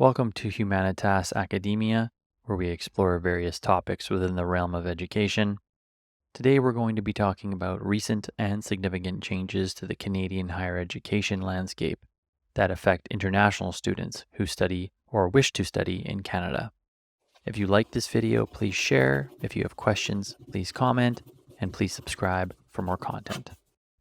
Welcome to Humanitas Academia, where we explore various topics within the realm of education. Today we're going to be talking about recent and significant changes to the Canadian higher education landscape that affect international students who study or wish to study in Canada. If you like this video, please share. If you have questions, please comment, and please subscribe for more content.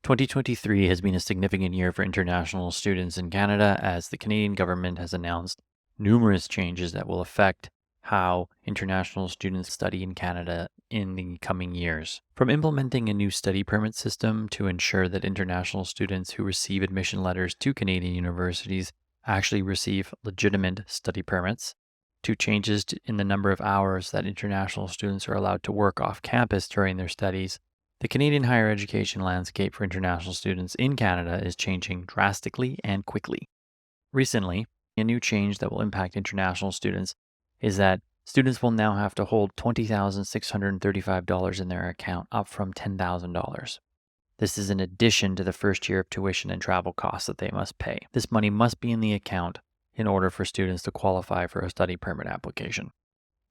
2023 has been a significant year for international students in Canada as the Canadian government has announced numerous changes that will affect how international students study in Canada in the coming years. From implementing a new study permit system to ensure that international students who receive admission letters to Canadian universities actually receive legitimate study permits, to changes in the number of hours that international students are allowed to work off campus during their studies, the Canadian higher education landscape for international students in Canada is changing drastically and quickly. Recently, a new change that will impact international students is that students will now have to hold $20,635 in their account, up from $10,000. This is in addition to the first year of tuition and travel costs that they must pay. This money must be in the account in order for students to qualify for a study permit application.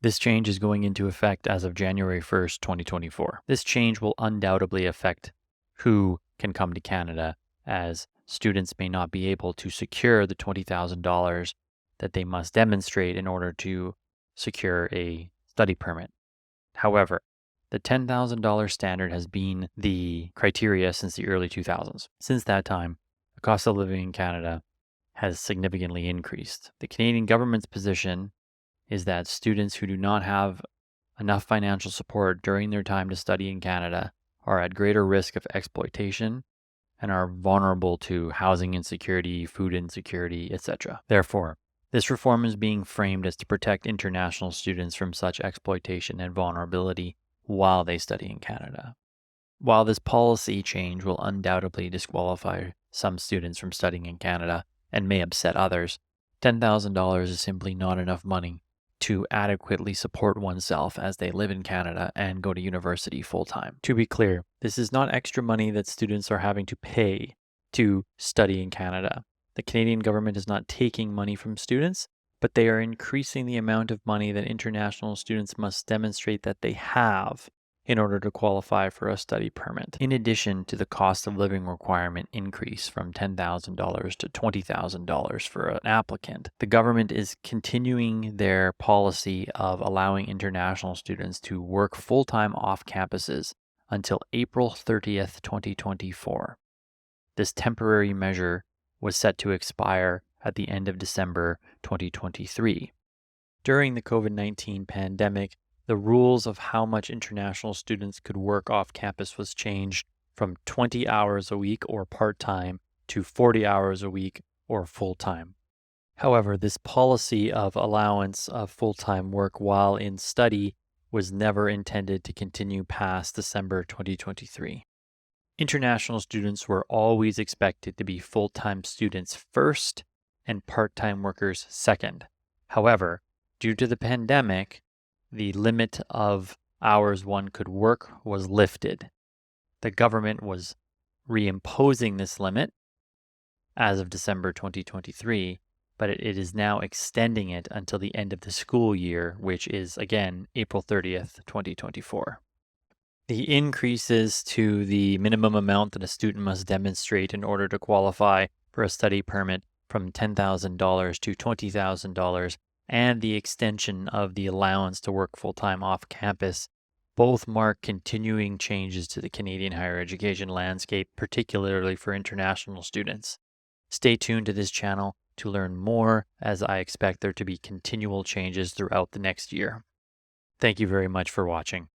This change is going into effect as of January 1st, 2024. This change will undoubtedly affect who can come to Canada, as students may not be able to secure the $20,000 that they must demonstrate in order to secure a study permit. However, the $10,000 standard has been the criteria since the early 2000s. Since that time, the cost of living in Canada has significantly increased. The Canadian government's position is that students who do not have enough financial support during their time to study in Canada are at greater risk of exploitation and are vulnerable to housing insecurity, food insecurity, etc. Therefore, this reform is being framed as to protect international students from such exploitation and vulnerability while they study in Canada. While this policy change will undoubtedly disqualify some students from studying in Canada and may upset others, $10,000 is simply not enough money to adequately support oneself as they live in Canada and go to university full-time. To be clear, this is not extra money that students are having to pay to study in Canada. The Canadian government is not taking money from students, but they are increasing the amount of money that international students must demonstrate that they have in order to qualify for a study permit. In addition to the cost of living requirement increase from $10,000 to $20,000 for an applicant, the government is continuing their policy of allowing international students to work full-time off campuses until April 30th, 2024. This temporary measure was set to expire at the end of December 2023. During the COVID-19 pandemic, the rules of how much international students could work off campus was changed from 20 hours a week or part-time to 40 hours a week or full-time. However, this policy of allowance of full-time work while in study was never intended to continue past December 2023. International students were always expected to be full-time students first and part-time workers second. However, due to the pandemic, the limit of hours one could work was lifted. The government was reimposing this limit as of December 2023, but it is now extending it until the end of the school year, which is, again, April 30th, 2024. The increases to the minimum amount that a student must demonstrate in order to qualify for a study permit from $10,000 to $20,000 and the extension of the allowance to work full-time off campus both mark continuing changes to the Canadian higher education landscape, particularly for international students. Stay tuned to this channel to learn more, as I expect there to be continual changes throughout the next year. Thank you very much for watching.